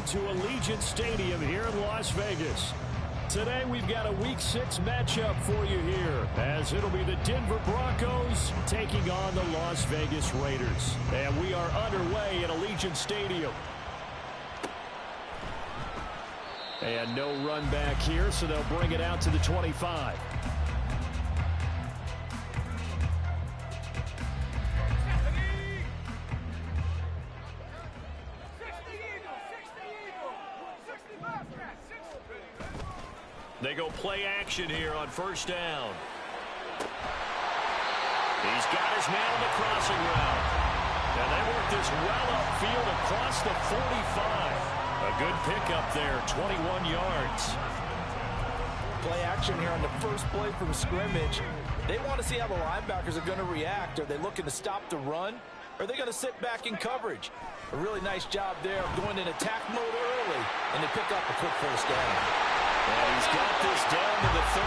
to Allegiant Stadium here in Las Vegas. Today we've got a Week 6 matchup for you here, as it'll be the Denver Broncos taking on the Las Vegas Raiders. And we are underway at Allegiant Stadium. And no run back here, so they'll bring it out to the 25. They go play action here on first down. He's got his man on the crossing route. And they work this well upfield across the 45. A good pickup there, 21 yards. Play action here on the first play from scrimmage. They want to see how the linebackers are going to react. Are they looking to stop the run? Or are they going to sit back in coverage? A really nice job there of going in attack mode early. And they pick up a quick first down. And he's got this down to the 35.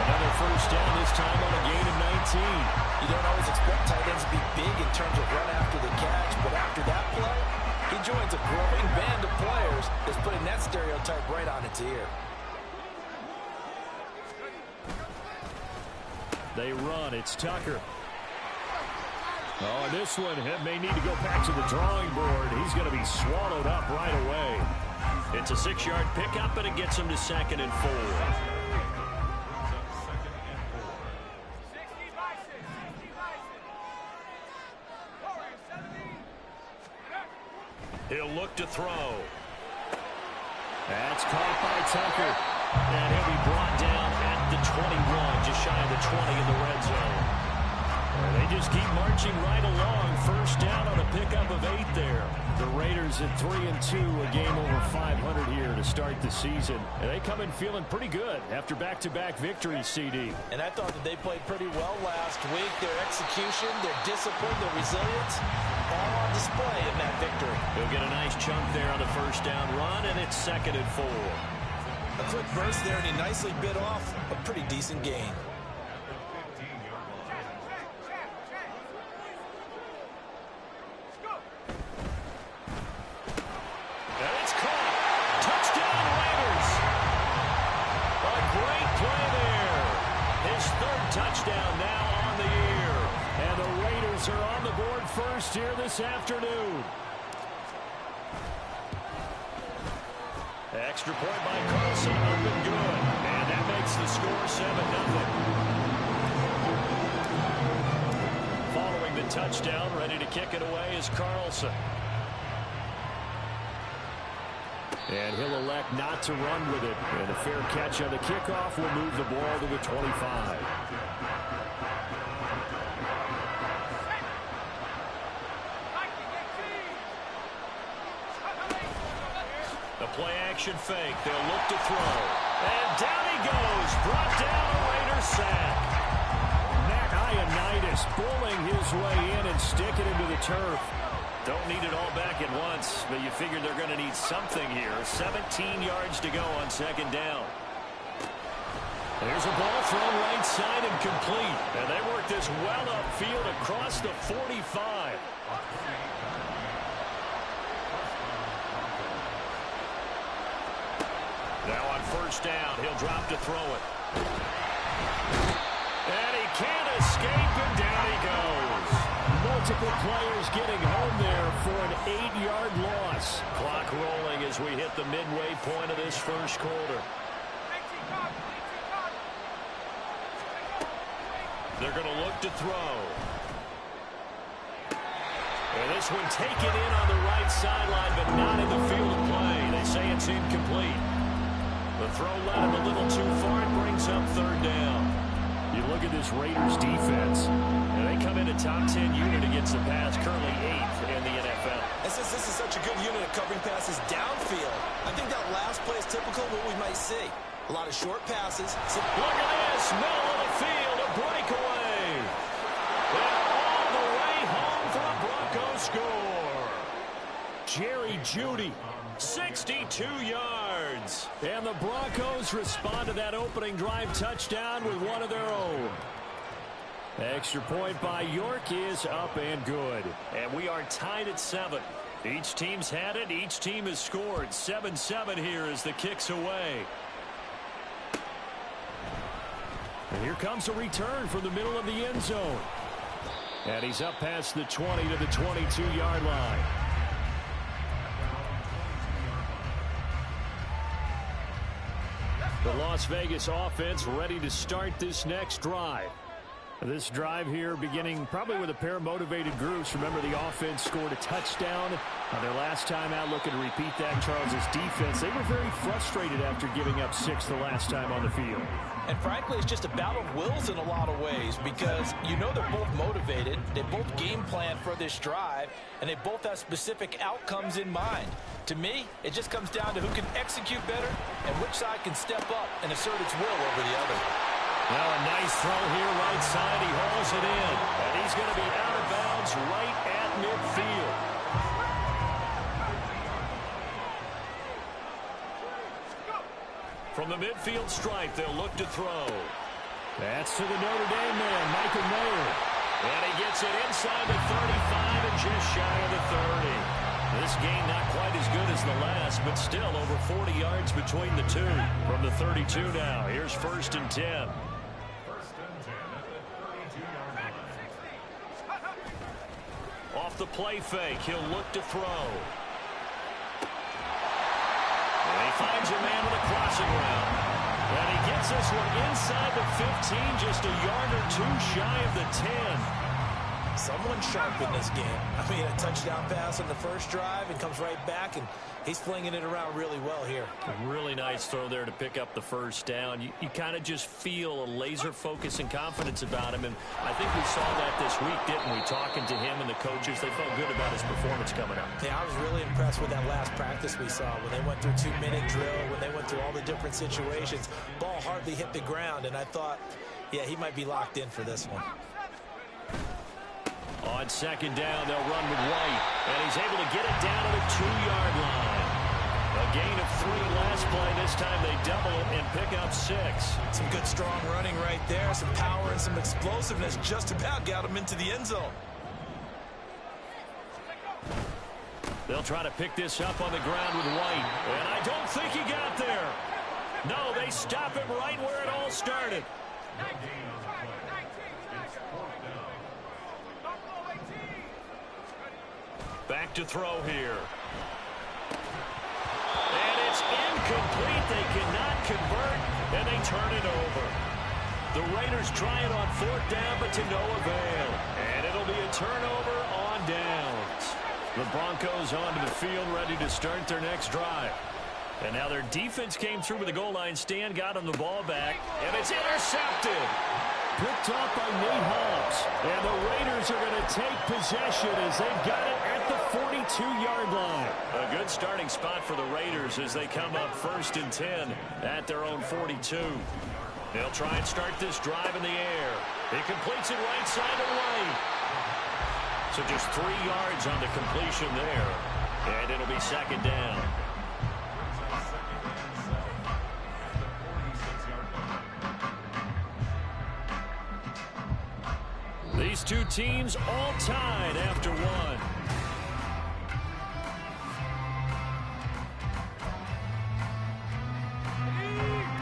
Another first down, this time on a gain of 19. You don't always expect tight ends to be big in terms of run after the catch, but after that play, he joins a growing band of players that's putting that stereotype right on its ear. They run. It's Tucker. Oh, and this one may need to go back to the drawing board. He's going to be swallowed up right away. It's a 6-yard pickup, and it gets him to 2nd and 4. He'll look to throw. That's caught by Tucker. And he'll be brought down at the 21, just shy of the 20 in the red zone. And they just keep marching right along. First down on a pickup of 8 there. The Raiders at 3-2, a game over 500 here to start the season. And they come in feeling pretty good after back-to-back victories, CD. And I thought that they played pretty well last week. Their execution, their discipline, their resilience, all on display in that victory. He'll get a nice chunk there on the first down run, and it's 2nd and 4. A quick burst there, and he nicely bit off a pretty decent gain. Touchdown now on the year. And the Raiders are on the board first here this afternoon. Extra point by Carlson, up and good. And that makes the score 7-0. Following the touchdown, ready to kick it away is Carlson. And he'll elect not to run with it. And a fair catch on the kickoff will move the ball to the 25. The play-action fake. They'll look to throw. And down he goes. Brought down a Raiders sack. Matt Ioannidis bullying his way in and sticking him to the turf. Don't need it all back at once, but you figure they're going to need something here. 17 yards to go on 2nd down. There's a ball thrown right side and complete. And they work this well upfield across the 45. Now on first down, he'll drop to throw it. And he can't escape, and down he goes. Multiple players getting home there for an 8-yard loss. Clock rolling as we hit the midway point of this first quarter. They're going to look to throw. And this one taken in on the right sideline, but not in the field of play. They say it's incomplete. The throw led him a little too far and brings up 3rd down. You look at this Raiders defense, and they come in a top 10 unit against the pass, currently 8th in the NFL. And since this is such a good unit of covering passes downfield, I think that last play is typical of what we might see. A lot of short passes. Look at this, middle of the field, a breakaway. And all the way home for a Broncos score. Jerry Jeudy, 62 yards. And the Broncos respond to that opening drive touchdown with one of their own. Extra point by York is up and good. And we are tied at 7. Each team's had it. Each team has scored. 7-7 here as the kick's away. And here comes a return from the middle of the end zone. And he's up past the 20 to the 22-yard line. The Las Vegas offense ready to start this next drive. This drive here beginning probably with a pair of motivated groups. Remember, the offense scored a touchdown on their last time out, looking to repeat that. Charles's defense, they were very frustrated after giving up 6 the last time on the field. And frankly, it's just a battle of wills in a lot of ways because you know they're both motivated. They both game plan for this drive, and they both have specific outcomes in mind. To me, it just comes down to who can execute better and which side can step up and assert its will over the other. Now a nice throw here right side. He hauls it in. And he's going to be out of bounds right at midfield. From the midfield stripe, they'll look to throw. That's to the Notre Dame man, Michael Mayer. And he gets it inside the 35 and just shy of the 30. This game not quite as good as the last, but still over 40 yards between the two. From the 32 now, here's 1st and 10. Off the play fake, he'll look to throw. And he finds a man with a crossing route. And he gets this one inside the 15, just a yard or two shy of the 10. Someone sharp in this game. I mean, a touchdown pass on the first drive and comes right back, and he's flinging it around really well here. A really nice throw there to pick up the first down. You kind of just feel a laser focus and confidence about him, and I think we saw that this week, didn't we? Talking to him and the coaches, they felt good about his performance coming up. Yeah, I was really impressed with that last practice we saw when they went through 2-minute drill, when they went through all the different situations. Ball hardly hit the ground, and I thought, yeah, he might be locked in for this one. On 2nd down, they'll run with White, and he's able to get it down to the 2-yard line. A gain of 3 last play. This time they double it and pick up 6. Some good, strong running right there. Some power and some explosiveness just about got him into the end zone. They'll try to pick this up on the ground with White, and I don't think he got there. No, they stop him right where it all started. Back to throw here. And it's incomplete. They cannot convert, and they turn it over. The Raiders try it on 4th down, but to no avail. And it'll be a turnover on downs. The Broncos onto the field, ready to start their next drive. And now their defense came through with the goal line stand, got them the ball back, and it's intercepted. Picked off by Nate Hobbs. And the Raiders are going to take possession as they've got it at the 42-yard line. A good starting spot for the Raiders as they come up 1st and 10 at their own 42. They'll try and start this drive in the air. He completes it right side of White. So just 3 yards on the completion there. And it'll be 2nd down. These two teams all tied after one.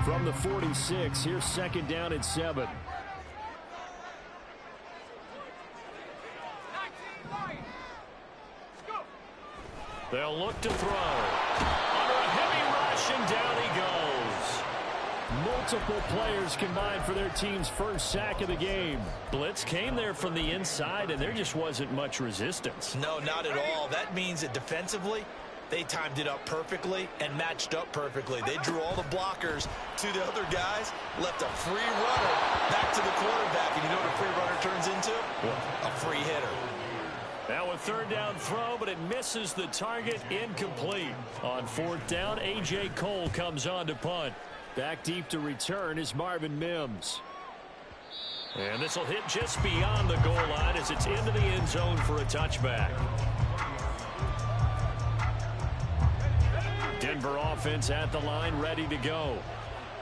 From the 46, here's 2nd down and 7. They'll look to throw. Under a heavy rush, and down he goes. Multiple players combined for their team's first sack of the game. Blitz came there from the inside, and there just wasn't much resistance. No, not at all. That means that defensively, they timed it up perfectly and matched up perfectly. They drew all the blockers to the other guys, left a free runner back to the quarterback. And you know what a free runner turns into? What? A free hitter. Now a 3rd down throw, but it misses the target. Incomplete. On 4th down, A.J. Cole comes on to punt. Back deep to return is Marvin Mims. And this will hit just beyond the goal line as it's into the end zone for a touchback. Denver offense at the line, ready to go.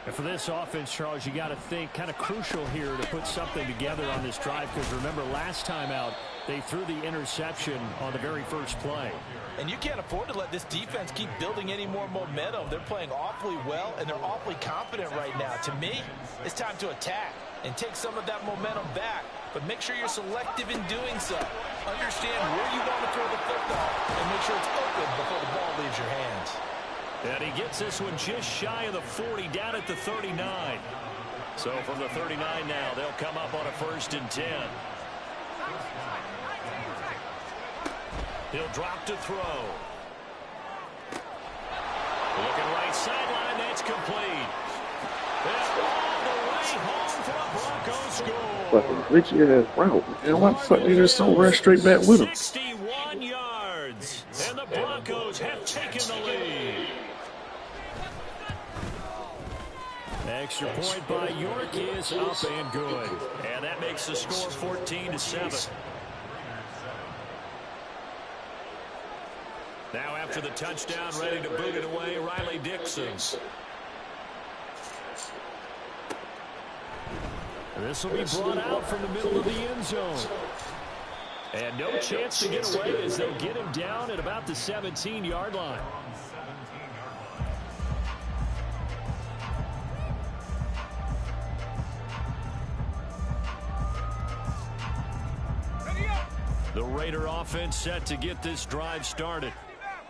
And for this offense, Charles, you got to think kind of crucial here to put something together on this drive, because remember last time out, They threw the interception on the very first play. And you can't afford to let this defense keep building any more momentum. They're playing awfully well, and they're awfully confident right now. To me, it's time to attack and take some of that momentum back. But make sure you're selective in doing so. Understand where you want to throw the football and make sure it's open before the ball leaves your hands. And he gets this one just shy of the 40, down at the 39. So from the 39 now, they'll come up on a 1st and 10. He'll drop to throw. Looking right sideline, that's complete. And all the way home for a Broncos score. Fucking glitchy ass route, man. Why the fuck they just don't run straight back with him? 61 yards. And the Broncos have taken the lead. Extra point by York is up and good. And that makes the score 14-7. Now after the touchdown, ready to boot it away, Riley Dixon. This will be brought out from the middle of the end zone. And no chance to get away as they'll get him down at about the 17-yard line. The Raider offense set to get this drive started.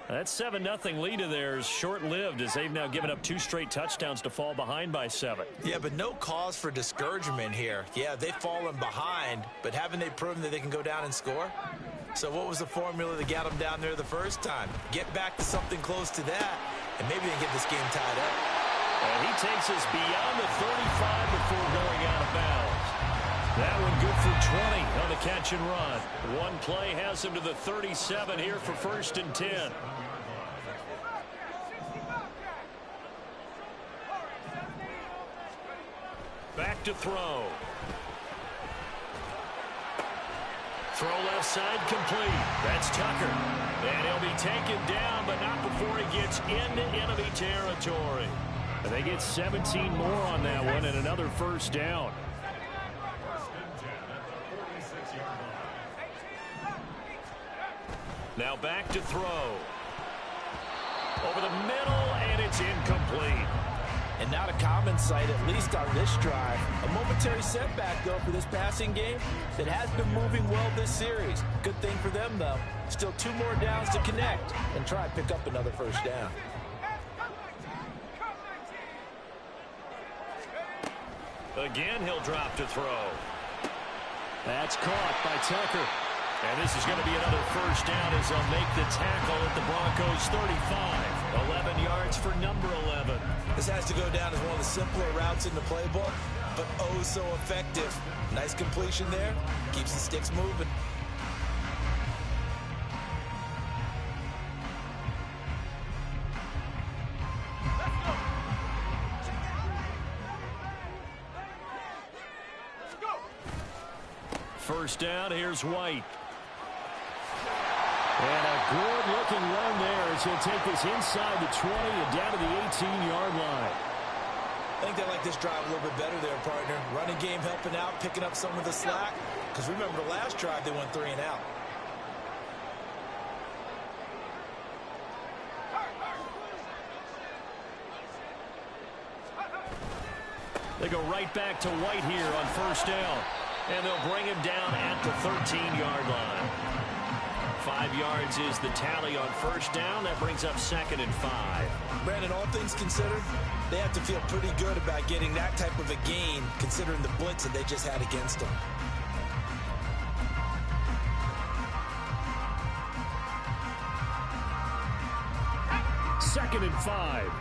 That 7-0 lead of theirs short-lived as they've now given up 2 straight touchdowns to fall behind by 7. Yeah, but no cause for discouragement here. Yeah, they've fallen behind, but haven't they proven that they can go down and score? So what was the formula that got them down there the first time? Get back to something close to that, and maybe they get this game tied up. And he takes us beyond the 35 before going out of bounds. That one good for 20 on the catch and run. One play has him to the 37 here for 1st and 10. Back to throw. Throw left side complete. That's Tucker. And he'll be taken down, but not before he gets into enemy territory. And they get 17 more on that one and another 1st down. Now back to throw. Over the middle, and it's incomplete. And not a common sight, at least on this drive. A momentary setback, though, for this passing game that has been moving well this series. Good thing for them, though. Still 2 more downs to connect and try and pick up another 1st down. Again, he'll drop to throw. That's caught by Tucker. And this is going to be another 1st down as they'll make the tackle at the Broncos 35. 11 yards for number 11. This has to go down as one of the simpler routes in the playbook, but oh so effective. Nice completion there. Keeps the sticks moving. First down, here's White. And a good-looking run there as he'll take this inside the 20 and down to the 18-yard line. I think they like this drive a little bit better there, partner. Running game helping out, picking up some of the slack. Because remember the last drive, they went 3 and out. They go right back to White here on 1st down. And they'll bring him down at the 13-yard line. 5 yards is the tally on 1st down. That brings up 2nd and 5. Brandon, all things considered, they have to feel pretty good about getting that type of a gain, considering the blitz that they just had against them. Second and 5.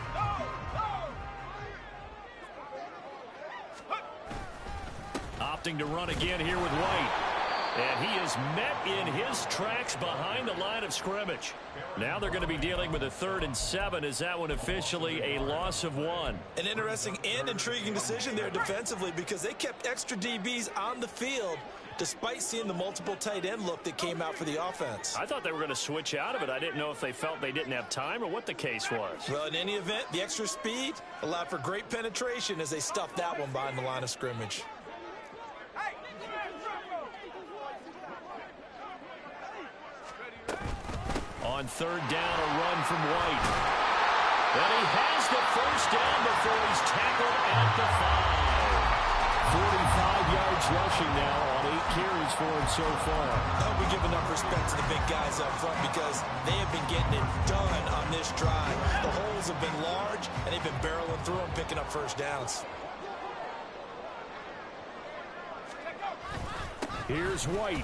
Opting to run again here with White. And he is met in his tracks behind the line of scrimmage. Now they're going to be dealing with a 3rd and 7 as that one officially a loss of 1. An interesting and intriguing decision there defensively because they kept extra DBs on the field despite seeing the multiple tight end look that came out for the offense. I thought they were going to switch out of it. I didn't know if they felt they didn't have time or what the case was. Well, in any event, the extra speed allowed for great penetration as they stuffed that one behind the line of scrimmage. on third down, a run from White. And he has the first down before he's tackled at the 5. 45 yards rushing now on 8 carries for him so far. I hope we give enough respect to the big guys up front because they have been getting it done on this drive. The holes have been large, and they've been barreling through them, picking up first downs. Here's White.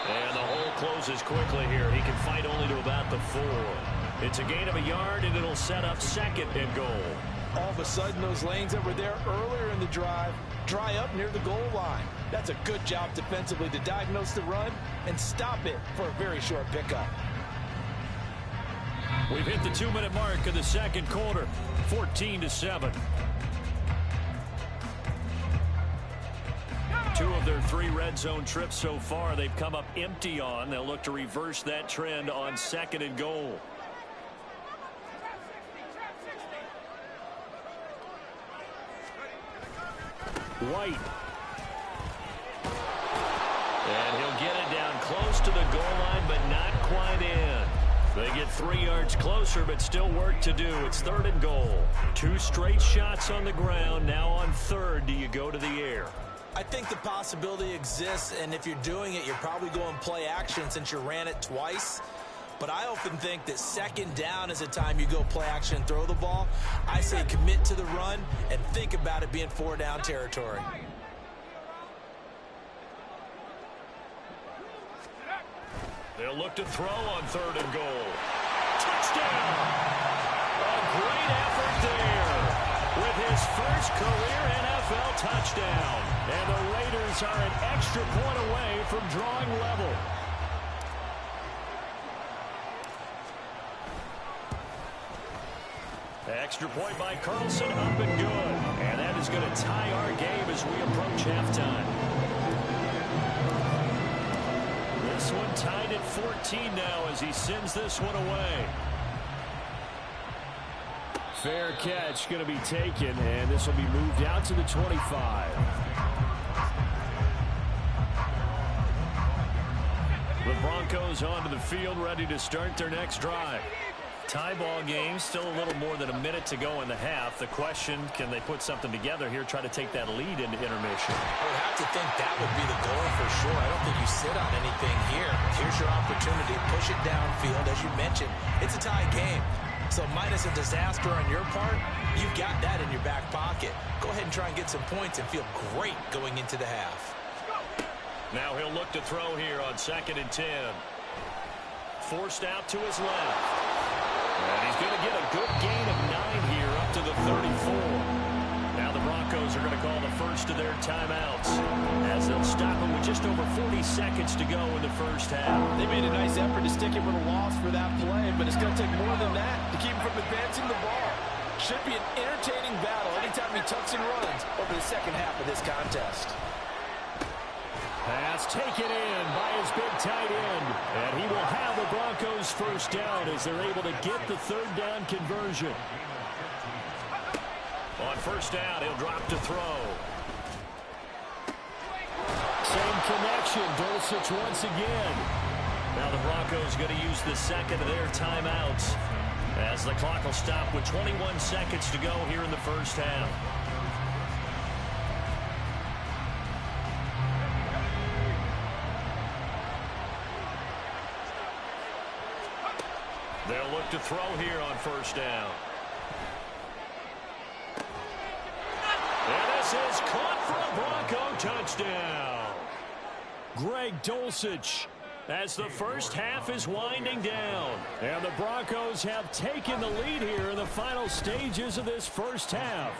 And the hole closes quickly here. He can fight only to about the 4. It's a gain of a yard, and it'll set up second and goal. All of a sudden, those lanes that were there earlier in the drive dry up near the goal line. That's a good job defensively to diagnose the run and stop it for a very short pickup. We've hit the 2-minute mark of the second quarter, 14-7. 2 of their 3 red zone trips so far they've come up empty on. They'll look to reverse that trend on second and goal. White. And he'll get it down close to the goal line, but not quite in. They get 3 yards closer, but still work to do. It's third and goal. 2 straight shots on the ground. Now on third, do you go to the air? I think the possibility exists, and if you're doing it, you're probably going play action since you ran it twice. But I often think that second down is a time you go play action and throw the ball. I say commit to the run and think about it being 4-down territory. They'll look to throw on third and goal. Touchdown! A great effort there with his first career NFL touchdown. And the Raiders are an extra point away from drawing level. Extra point by Carlson, up and good. And that is going to tie our game as we approach halftime. This one tied at 14 now as he sends this one away. Fair catch going to be taken, and this will be moved out to the 25. The Broncos onto the field, ready to start their next drive. Tie ball game, still a little more than a minute to go in the half. The question, can they put something together here, try to take that lead into intermission? I would have to think that would be the goal for sure. I don't think you sit on anything here. Here's your opportunity. Push it downfield. As you mentioned, it's a tie game. So minus a disaster on your part, you've got that in your back pocket. Go ahead and try and get some points and feel great going into the half. Now he'll look to throw here on 2nd and 10. Forced out to his left. And he's going to get a good gain of 9 here up to the 34. Now the Broncos are going to call the first of their timeouts as they'll stop him with just over 40 seconds to go in the first half. They made a nice effort to stick him with a loss for that play, but it's going to take more than that to keep him from advancing the ball. Should be an entertaining battle anytime he tucks and runs over the second half of this contest. Pass taken in by his big tight end. And he will have the Broncos first down as they're able to get the third down conversion. On first down, he'll drop to throw. Same connection. Dulcich once again. Now the Broncos going to use the second of their timeouts as the clock will stop with 21 seconds to go here in the first half. They'll look to throw here on first down. And this is caught for a Bronco touchdown. Greg Dulcich as the first half is winding down. And the Broncos have taken the lead here in the final stages of this first half.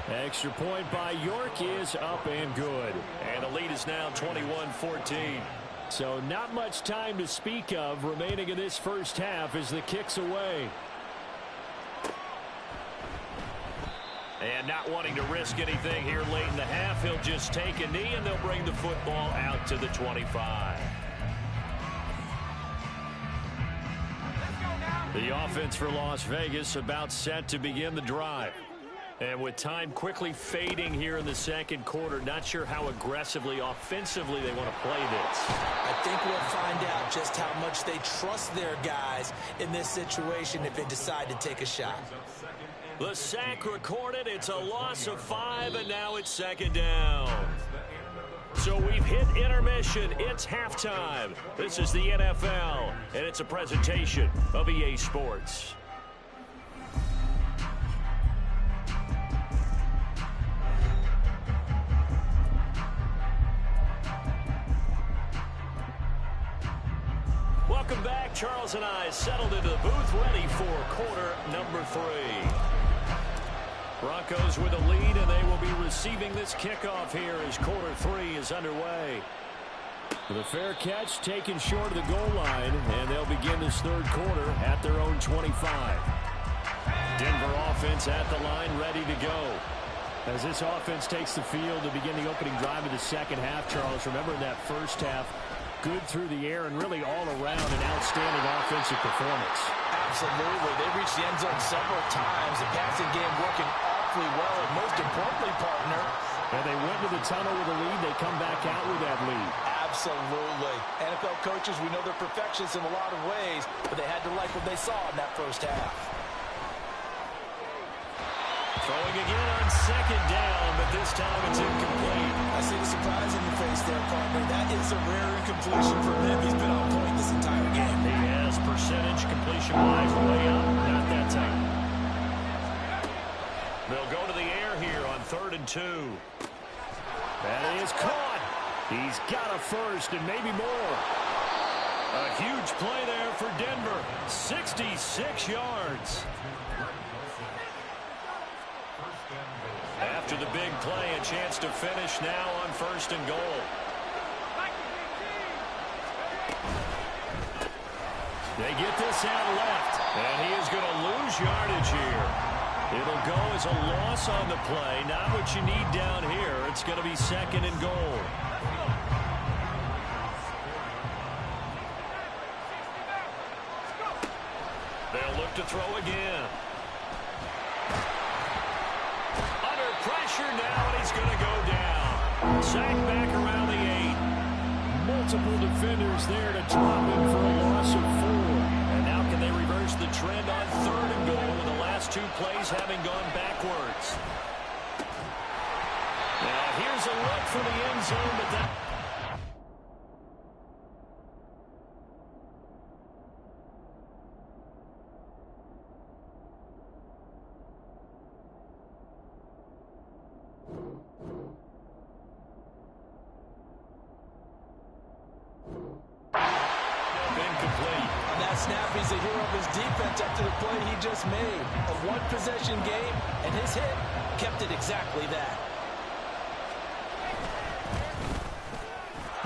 Extra point by York is up and good. And the lead is now 21-14. So not much time to speak of remaining in this first half as the kick's away. And not wanting to risk anything here late in the half, he'll just take a knee and they'll bring the football out to the 25. The offense for Las Vegas about set to begin the drive. And with time quickly fading here in the second quarter, not sure how aggressively, offensively they want to play this. I think we'll find out just how much they trust their guys in this situation if they decide to take a shot. The sack recorded. It's a loss of 5, and now it's second down. So we've hit intermission. It's halftime. This is the NFL, and it's a presentation of EA Sports. Welcome back. Charles and I settled into the booth, ready for quarter number 3. Broncos with a lead, and they will be receiving this kickoff here as quarter 3 is underway. The fair catch taken short of the goal line, and they'll begin this third quarter at their own 25. Denver offense at the line, ready to go. As this offense takes the field to begin the opening drive of the second half, Charles, remember in that first half, good through the air and really all around an outstanding offensive performance. Absolutely. They reached the end zone several times. The passing game working awfully well. And most importantly, partner, and they went to the tunnel with a lead. They come back out with that lead. Absolutely. NFL coaches, we know they're perfectionists in a lot of ways, but they had to like what they saw in that first half. Throwing again on second down, but this time it's incomplete. I see the surprise in your face there, partner. That is a rare incompletion for him. He's been on point this entire game. He has percentage completion-wise way up. Not that time. They'll go to the air here on 3rd and 2. That is caught. He's got a first and maybe more. A huge play there for Denver. 66 yards. After the big play, a chance to finish now on 1st and goal. They get this out left, and he is going to lose yardage here. It'll go as a loss on the play. Not what you need down here. It's going to be 2nd and goal. They'll look to throw again. Pressure now, and he's going to go down. Sacked back around the 8. Multiple defenders there to drop him for a loss of 4. And now can they reverse the trend on 3rd and goal with the last 2 plays having gone backwards? Now here's a look for the end zone, but that... He's a hero of his defense up to the play he just made. A one-possession game, and his hit kept it exactly that.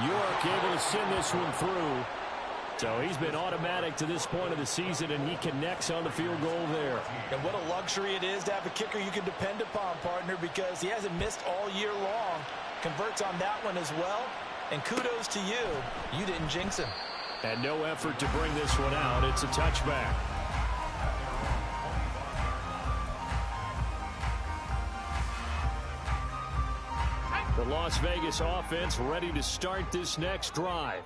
York able to send this one through. So he's been automatic to this point of the season, and he connects on the field goal there. And what a luxury it is to have a kicker you can depend upon, partner, because he hasn't missed all year long. Converts on that one as well. And kudos to you. You didn't jinx him. And no effort to bring this one out. It's a touchback. The Las Vegas offense ready to start this next drive.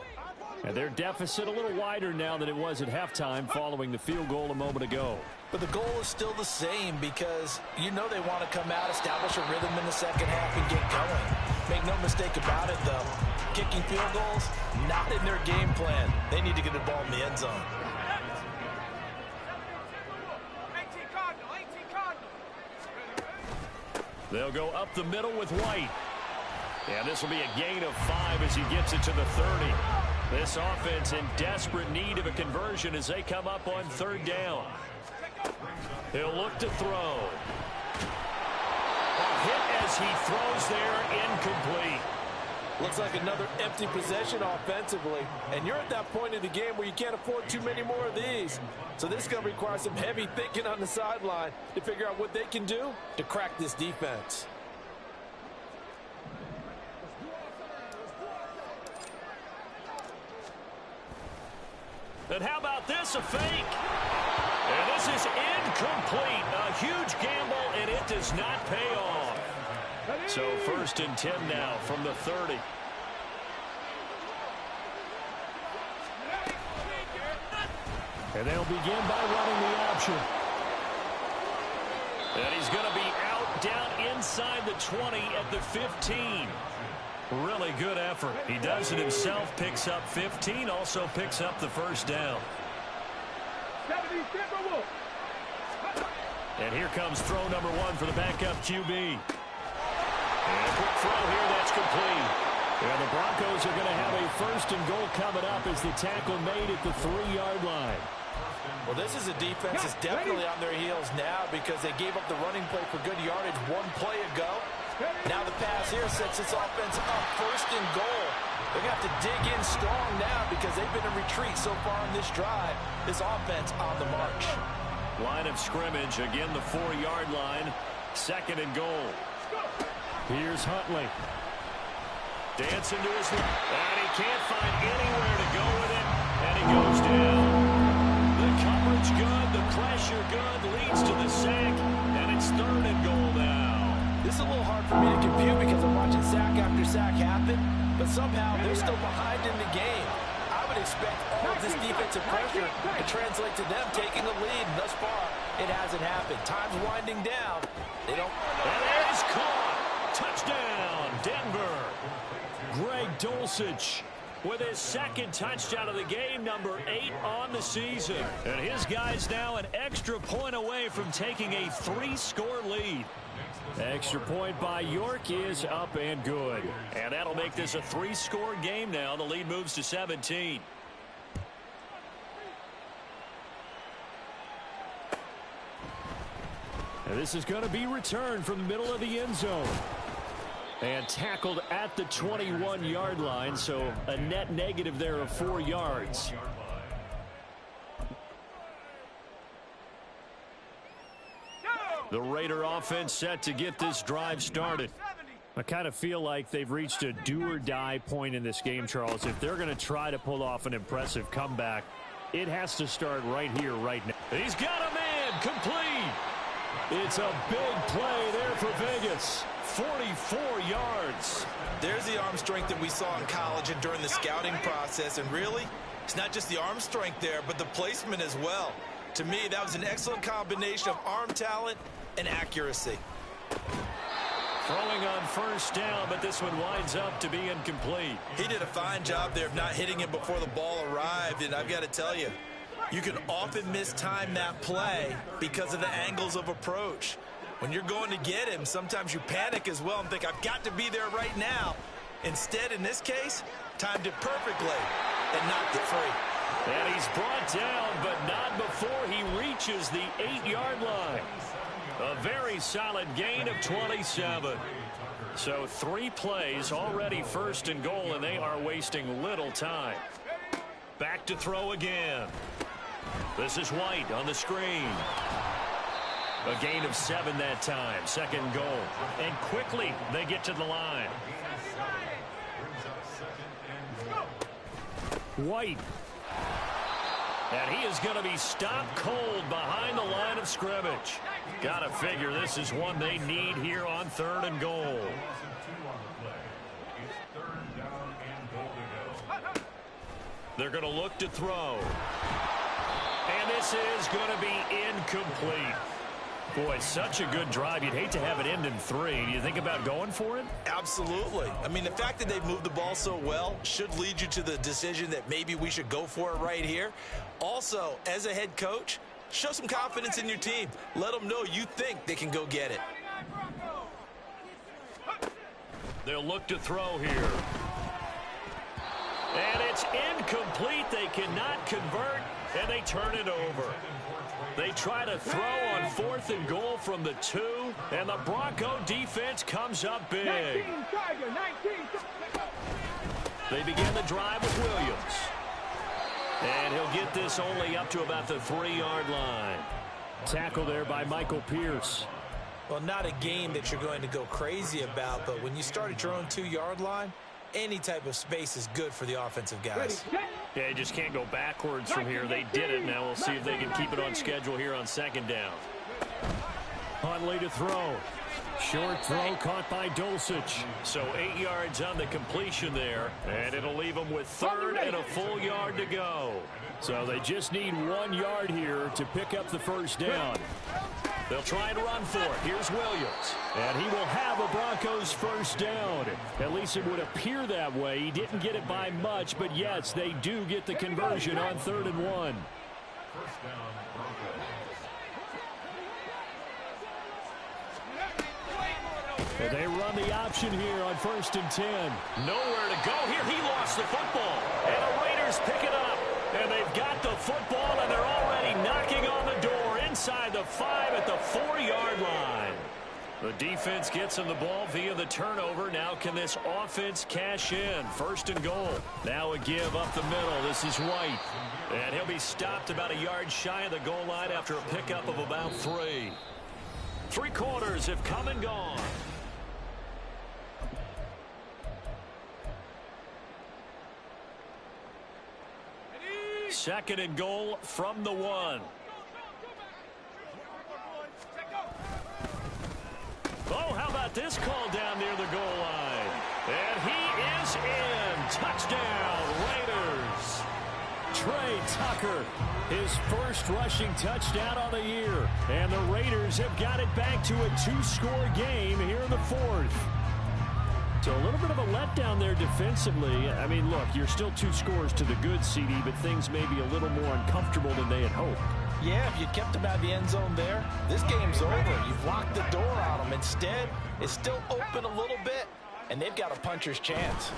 And their deficit a little wider now than it was at halftime following the field goal a moment ago. But the goal is still the same because you know they want to come out, establish a rhythm in the second half, and get going. Make no mistake about it, though. Kicking field goals, not in their game plan. They need to get the ball in the end zone. They'll go up the middle with White. And this will be a gain of 5 as he gets it to the 30. This offense in desperate need of a conversion as they come up on 3rd down. He'll look to throw. A hit as he throws there, incomplete. Looks like another empty possession offensively. And you're at that point in the game where you can't afford too many more of these. So this is going to require some heavy thinking on the sideline to figure out what they can do to crack this defense. And how about this, a fake? And this This is incomplete. A huge gamble, and it does not pay off. So 1st and 10 now from the 30. And they'll begin by running the option. And he's going to be out down inside the 20 at the 15. Really good effort. He does it himself, picks up 15, also picks up the first down. And here comes throw number 1 for the backup QB. And a quick throw here, that's complete. And the Broncos are going to have a 1st and goal coming up as the tackle made at the 3-yard line. Well, this is a defense that's definitely on their heels now because they gave up the running play for good yardage 1 play ago. Now the pass here sets this offense up 1st and goal. They're going to have to dig in strong now because they've been in retreat so far on this drive. This offense on the march. Line of scrimmage, again the 4-yard line. 2nd and goal. Here's Huntley. Dancing to his left. And he can't find anywhere to go with it. And he goes down. The coverage good, the pressure good, leads to the sack, and it's 3rd and goal now. This is a little hard for me to compute because I'm watching sack after sack happen, but somehow they're still behind in the game. I would expect all of this defensive pressure to translate to them taking the lead, and thus far, it hasn't happened. Time's winding down. They don't... And it is caught. Touchdown, Denver. Greg Dulcich with his 2nd touchdown of the game, number 8 on the season. And his guys now an extra point away from taking a 3-score lead. Extra point by York is up and good. And that'll make this a 3-score game now. The lead moves to 17. And this is going to be returned from the middle of the end zone. And tackled at the 21-yard line, so a net negative there of 4 yards. The Raider offense set to get this drive started. I kind of feel like they've reached a do-or-die point in this game, Charles. If they're going to try to pull off an impressive comeback, it has to start right here, right now. He's got a man, complete. It's a big play there for Vegas. 44 yards. There's the arm strength that we saw in college and during the scouting process. And really, it's not just the arm strength there, but the placement as well. To me, that was an excellent combination of arm talent and accuracy. Throwing on 1st down, but this one winds up to be incomplete. He did a fine job there of not hitting it before the ball arrived. And I've got to tell you, you can often mistime that play because of the angles of approach. When you're going to get him, sometimes you panic as well and think, I've got to be there right now. Instead, in this case, timed it perfectly and knocked it free. And he's brought down, but not before he reaches the 8-yard line. A very solid gain of 27. So 3 plays, already 1st and goal, and they are wasting little time. Back to throw again. This is White on the screen. A gain of 7 that time. 2nd goal. And quickly they get to the line. White. And he is going to be stopped cold behind the line of scrimmage. Got to figure this is one they need here on 3rd and goal. They're going to look to throw. And this is going to be incomplete. Boy, such a good drive. You'd hate to have it end in 3. Do you think about going for it? Absolutely. I mean, the fact that they've moved the ball so well should lead you to the decision that maybe we should go for it right here. Also, as a head coach, show some confidence in your team. Let them know you think they can go get it. They'll look to throw here. And it's incomplete. They cannot convert, and they turn it over. They try to throw on 4th and goal from the 2, and the Bronco defense comes up big. 19, Tiger, 19. They begin the drive with Williams. And he'll get this only up to about the 3-yard line. Tackle there by Michael Pierce. Well, not a game that you're going to go crazy about, but when you start at your own 2-yard line, Any type of space is good for the offensive guys. Yeah, you just can't go backwards from here. They did it. Now we'll see if they can keep it on schedule here on second down. Huntley to throw. Short throw caught by Dulcich. So 8 yards on the completion there, and it'll leave them with third and a full yard to go. So they just need 1 yard here to pick up the first down. They'll try and run for it. Here's Williams. And he will have a Broncos first down. At least it would appear that way. He didn't get it by much, but yes, they do get the conversion on 3rd and 1. First down, Broncos. They run the option here on 1st and 10. Nowhere to go here. He lost the football. And the Raiders pick it up. And they've got the football, and they're already knocking on the door inside the 5 at the 4-yard line. The defense gets him the ball via the turnover. Now can this offense cash in? 1st and goal. Now a give up the middle. This is White. And he'll be stopped about a yard shy of the goal line after a pickup of about 3. 3 quarters have come and gone. Second and goal from the 1. Oh, how about this call down near the goal line? And he is in. Touchdown, Raiders. Trey Tucker, his first rushing touchdown on the year. And the Raiders have got it back to a 2-score game here in the 4th. So a little bit of a letdown there defensively. I mean, look, you're still 2 scores to the good, CD, but things may be a little more uncomfortable than they had hoped. Yeah, if you kept them out of the end zone there, this game's over. You've locked the door on them. Instead, it's still open a little bit, and they've got a puncher's chance.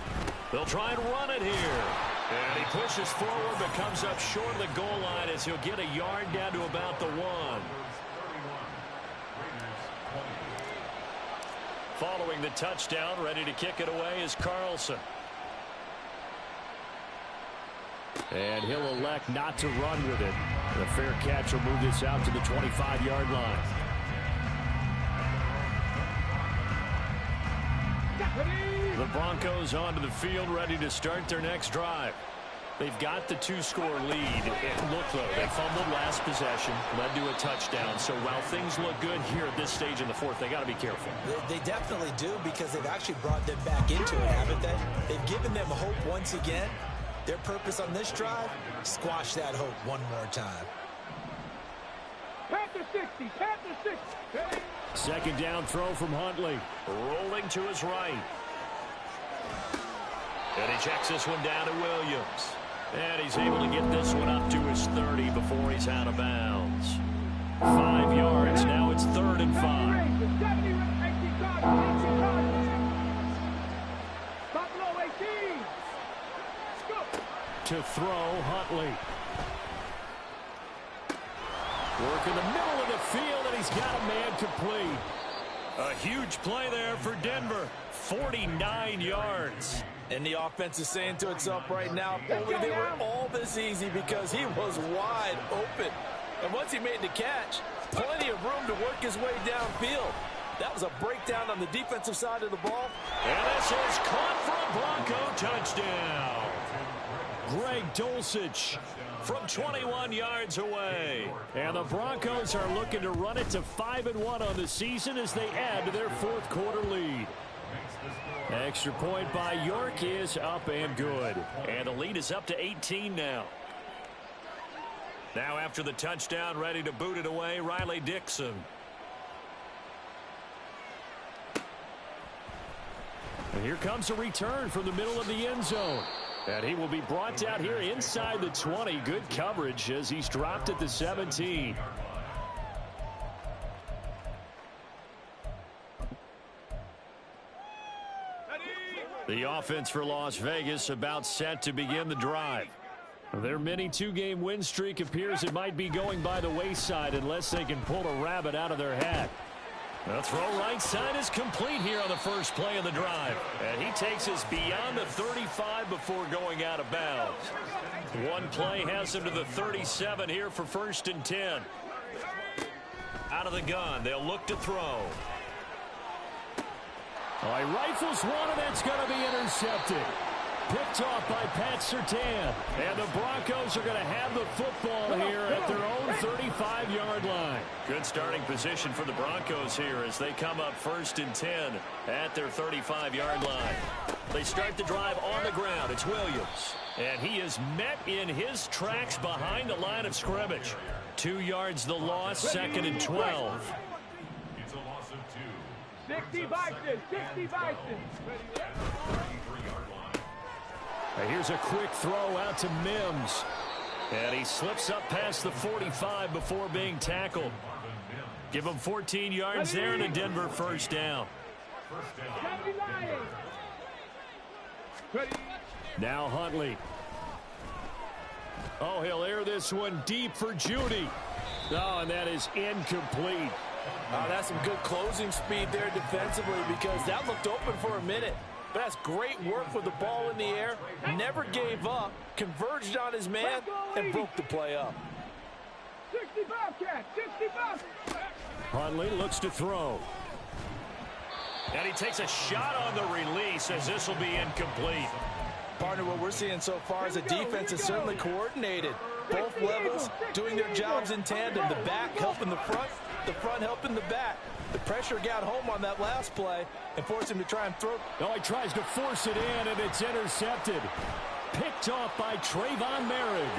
They'll try and run it here. And he pushes forward, but comes up short of the goal line as he'll get a yard down to about the 1. Following the touchdown, ready to kick it away is Carlson. And he'll elect not to run with it. The fair catch will move this out to the 25-yard line. The Broncos onto the field, ready to start their next drive. They've got the 2-score lead. Look, though, they fumbled last possession, led to a touchdown. So while things look good here at this stage in the 4th, they got to be careful. They definitely do, because they've actually brought them back into it, haven't they? They've given them hope once again. Their purpose on this drive, squash that hope one more time. Panther 60, Panther 60. Second down throw from Huntley. Rolling to his right. And he checks this one down to Williams. And he's able to get this one up to his 30 before he's out of bounds. 5 yards. Now it's 3rd and 5. To throw, Huntley. Work in the middle of the field, and he's got a man complete. A huge play there for Denver. 49 yards. And the offense is saying to itself right now, only they were all this easy because he was wide open. And once he made the catch, plenty of room to work his way downfield. That was a breakdown on the defensive side of the ball. And this is caught for a Bronco touchdown. Greg Dulcich from 21 yards away. And the Broncos are looking to run it to 5-1 on the season as they add to their 4th quarter lead. Extra point by York is up and good. And the lead is up to 18 now. Now after the touchdown, ready to boot it away, Riley Dixon. And here comes a return from the middle of the end zone. And he will be brought down here inside the 20. Good coverage as he's dropped at the 17. The offense for Las Vegas about set to begin the drive. Their mini 2-game win streak appears it might be going by the wayside unless they can pull a rabbit out of their hat. The throw right side is complete here on the first play of the drive. And he takes us beyond the 35 before going out of bounds. One play has him to the 37 here for 1st and 10. Out of the gun, they'll look to throw. Oh, he rifles one, and that's going to be intercepted. Picked off by Pat Surtain. And the Broncos are going to have the football here at their own 35-yard line. Good starting position for the Broncos here as they come up 1st and 10 at their 35-yard line. They start the drive on the ground. It's Williams. And he is met in his tracks behind the line of scrimmage. 2 yards the loss, 2nd and 12. It's a loss of 2. 60 Vikings, 60 Vikings. Here's a quick throw out to Mims. And he slips up past the 45 before being tackled. Give him 14 yards there and a Denver first down. Now Huntley. Oh, he'll air this one deep for Judy. Oh, and that is incomplete. That's some good closing speed there defensively because that looked open for a minute. But that's great work with the ball in the air. Never gave up, converged on his man, and broke the play up. 60 Bobcats, 60 Bobcats. Huntley looks to throw. And he takes a shot on the release as this will be incomplete. Partner, what we're seeing so far is the defense is certainly coordinated. Both levels doing their jobs in tandem. The back helping the front helping the back. The pressure got home on that last play and forced him to try and throw. No, he tries to force it in, and it's intercepted. Picked off by Trayvon Merrick.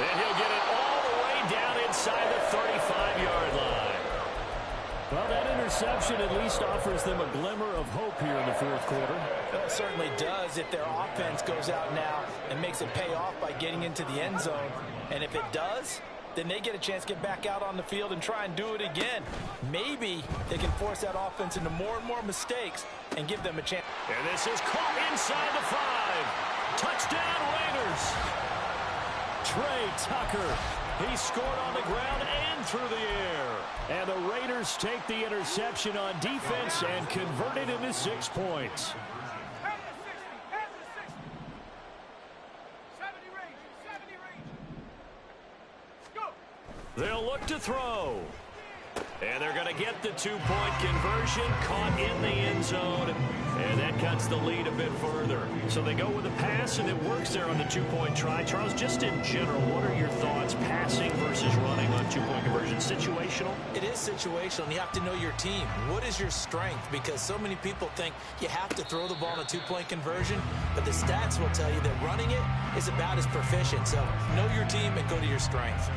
And he'll get it all the way down inside the 35-yard line. Well, that interception at least offers them a glimmer of hope here in the 4th quarter. It certainly does if their offense goes out now and makes it pay off by getting into the end zone. And if it does, then they get a chance to get back out on the field and try and do it again. Maybe they can force that offense into more and more mistakes and give them a chance. And this is caught inside the 5. Touchdown Raiders. Trey Tucker. He scored on the ground and through the air. And the Raiders take the interception on defense and convert it into 6 points. They'll look to throw. And they're going to get the 2-point conversion, caught in the end zone. And that cuts the lead a bit further. So they go with a pass, and it works there on the 2-point try. Charles, just in general, what are your thoughts passing versus running on 2-point conversion? Situational? It is situational, and you have to know your team. What is your strength? Because so many people think you have to throw the ball in a 2-point conversion, but the stats will tell you that running it is about as proficient. So know your team and go to your strength.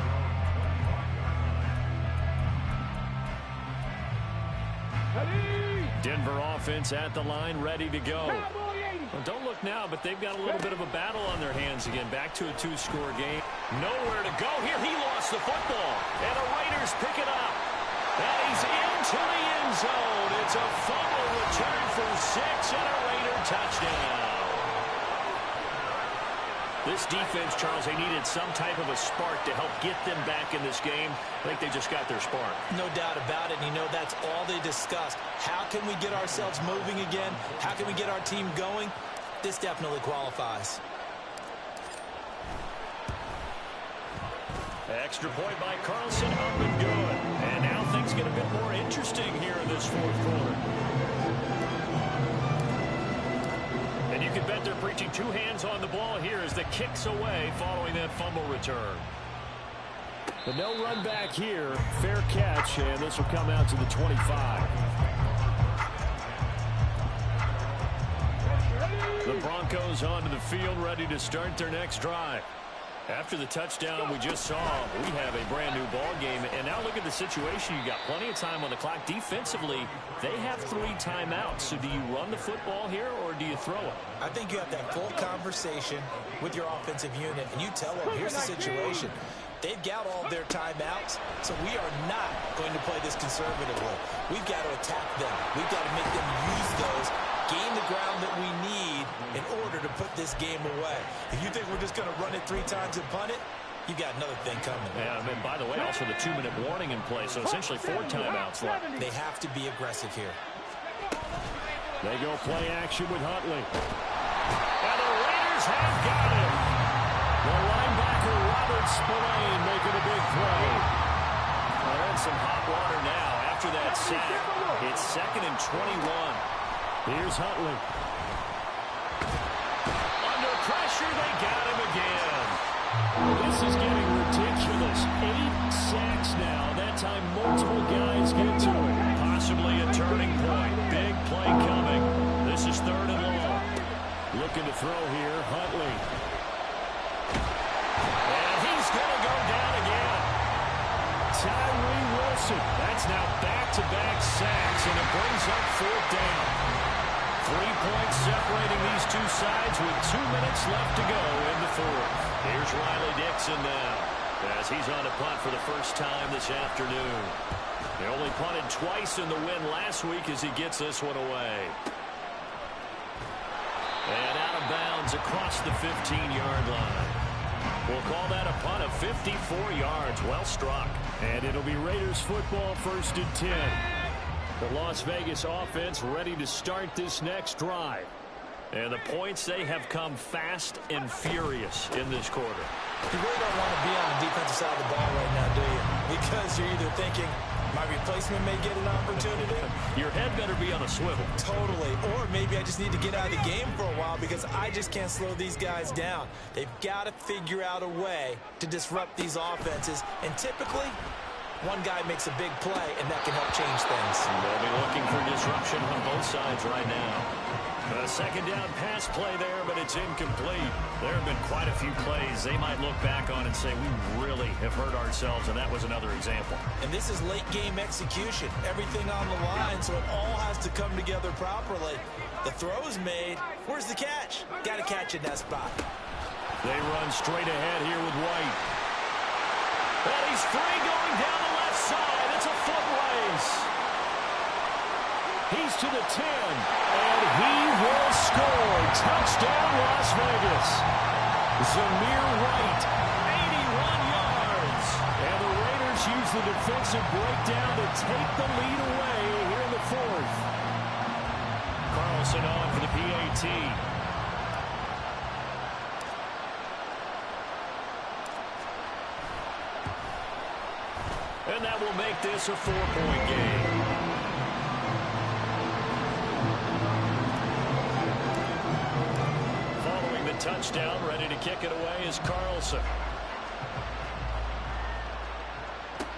Denver offense at the line, ready to go. Well, don't look now, but they've got a little bit of a battle on their hands again. Back to a 2-score game. Nowhere to go here. He lost the football. And the Raiders pick it up. And he's into the end zone. It's a fumble return for 6 and a Raider touchdown. This defense, Charles, they needed some type of a spark to help get them back in this game. I think they just got their spark. No doubt about it. And you know that's all they discussed. How can we get ourselves moving again? How can we get our team going? This definitely qualifies. Extra point by Carlson, up and good. And now things get a bit more interesting here in this 4th quarter. And you can bet they're preaching 2 hands on the ball here as the kick's away following that fumble return. But no run back here. Fair catch, and this will come out to the 25. The Broncos onto the field, ready to start their next drive. After the touchdown we just saw, we have a brand-new ball game. And now look at the situation. You got plenty of time on the clock. Defensively, they have 3 timeouts. So do you run the football here, or do you throw it? I think you have that full conversation with your offensive unit, and you tell them, here's the situation. They've got all of their timeouts, so we are not going to play this conservatively. We've got to attack them. We've got to make them use those, gain the ground that we need in order to put this game away. If you think we're just going to run it 3 times and punt it, you've got another thing coming. Yeah, and by the way, also the 2-minute warning in play, so essentially 4 timeouts left. They have to be aggressive here. They go play action with Huntley. And the Raiders have got him. The linebacker, Robert Spillane, making a big play. They're in some hot water now after that sack. It's 2nd and 21. Here's Huntley. Under pressure, they got him again. This is getting ridiculous. 8 sacks now. That time multiple guys get to it. Possibly a turning point. Big play coming. This is 3rd and long. Looking to throw here, Huntley. And he's going to go down again. Tyree Wilson. That's now back-to-back sacks, and it brings up 4th down. 3 points separating these two sides with 2 minutes left to go in the 4th. Here's Riley Dixon now as he's on a punt for the first time this afternoon. He only punted twice in the win last week as he gets this one away. And out of bounds across the 15-yard line. We'll call that a punt of 54 yards. Well struck. And it'll be Raiders football, 1st and 10. The Las Vegas offense ready to start this next drive. And the points, they have come fast and furious in this quarter. You really don't want to be on the defensive side of the ball right now, do you? Because you're either thinking, my replacement may get an opportunity. Your head better be on a swivel. Totally. Or maybe I just need to get out of the game for a while because I just can't slow these guys down. They've got to figure out a way to disrupt these offenses. And typically, one guy makes a big play, and that can help change things. They'll be looking for disruption on both sides right now. A 2nd down pass play there, but it's incomplete. There have been quite a few plays they might look back on and say, we really have hurt ourselves, and that was another example. And this is late-game execution. Everything on the line, so it all has to come together properly. The throw's made. Where's the catch? Got to catch in that spot. They run straight ahead here with White. And he's free going down the left side. It's a foot race. He's to the 10, and he will score. Touchdown, Las Vegas. Zamir White, 81 yards. And the Raiders use the defensive breakdown to take the lead away here in the 4th. Carlson on for the PAT. And that will make this a 4-point game. Following the touchdown, ready to kick it away is Carlson.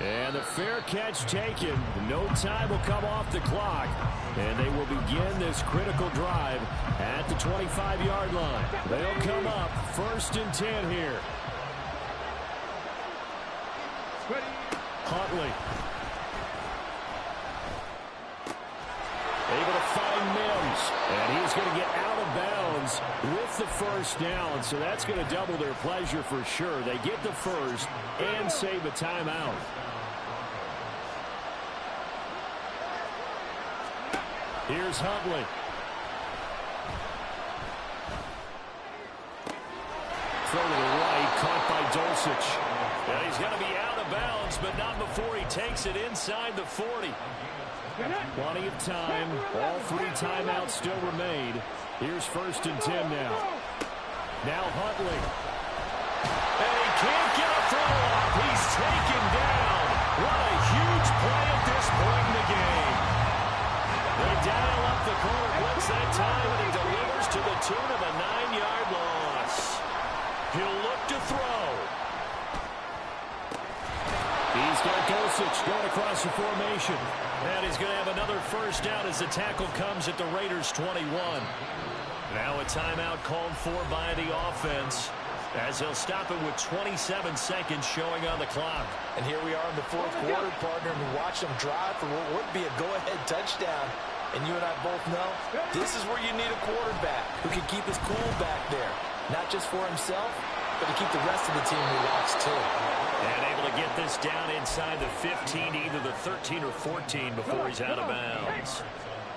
And the fair catch taken. No time will come off the clock. And they will begin this critical drive at the 25-yard line. They'll come up 1st and 10 here. Huntley. Able to find Mims. And he's going to get out of bounds with the 1st down. So that's going to double their pleasure for sure. They get the 1st and save a timeout. Here's Huntley. Throw to the right, caught by Dulcich. And he's going to be out of bounds, but not before he takes it inside the 40. Plenty of time. All 3 timeouts still remain. Here's 1st and 10 now. Now Huntley. And he can't get a throw off. He's taken down. What a huge play at this point in the game. They dial up the corner blitz that time, and he delivers to the tune of a 9-yard loss. He'll look to throw. He's got Dulcich going across the formation. And he's going to have another 1st down as the tackle comes at the Raiders' 21. Now a timeout called for by the offense as they'll stop it with 27 seconds showing on the clock. And here we are in the 4th quarter, partner, and we watch them drive for what would be a go-ahead touchdown. And you and I both know this is where you need a quarterback who can keep his cool back there. Not just for himself, but to keep the rest of the team relaxed too. And able to get this down inside the 15, either the 13 or 14 before he's out of bounds.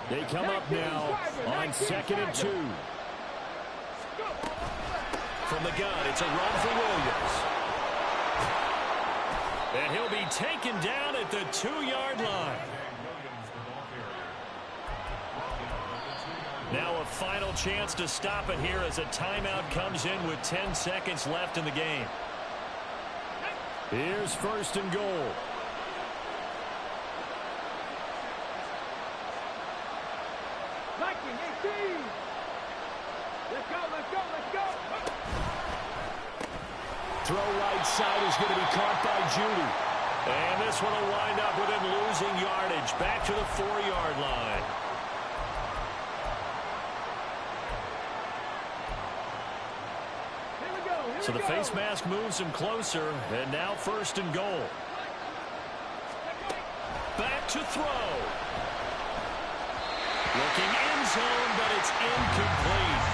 They come up now on 2nd and 2. From the gun, it's a run for Williams. And he'll be taken down at the 2-yard line. Now a final chance to stop it here as a timeout comes in with 10 seconds left in the game. Here's 1st and goal. Vikings, Let's go, let's go, let's go. Throw right side is going to be caught by Judy. And this one will wind up with him losing yardage. Back to the 4-yard line. Here we go, here So we the go. face mask moves him closer. And now 1st and goal. Back to throw. Looking end zone, but it's incomplete.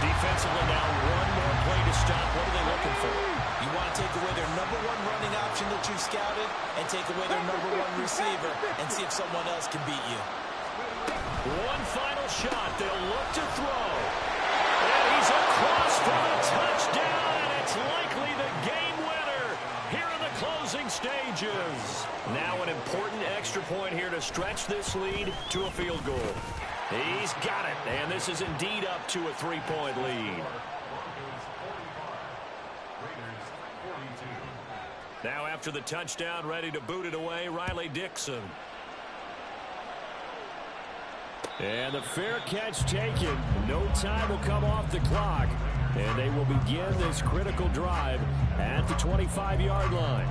Defensively now, one more play to stop. What are they looking for? You want to take away their #1 running option that you've scouted and take away their #1 receiver and see if someone else can beat you. One final shot. They'll look to throw. And he's across for a touchdown, and it's likely the game winner here in the closing stages. Now an important extra point here to stretch this lead to a field goal. He's got it, and this is indeed up to a 3-point lead. Now after the touchdown, ready to boot it away, Riley Dixon. And the fair catch taken. No time will come off the clock. And they will begin this critical drive at the 25-yard line.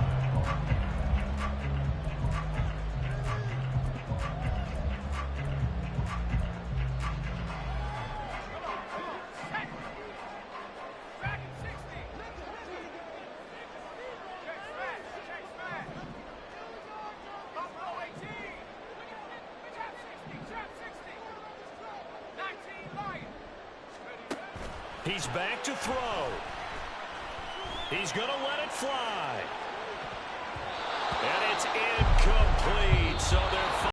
He's back to throw. He's going to let it fly. And it's incomplete. So they're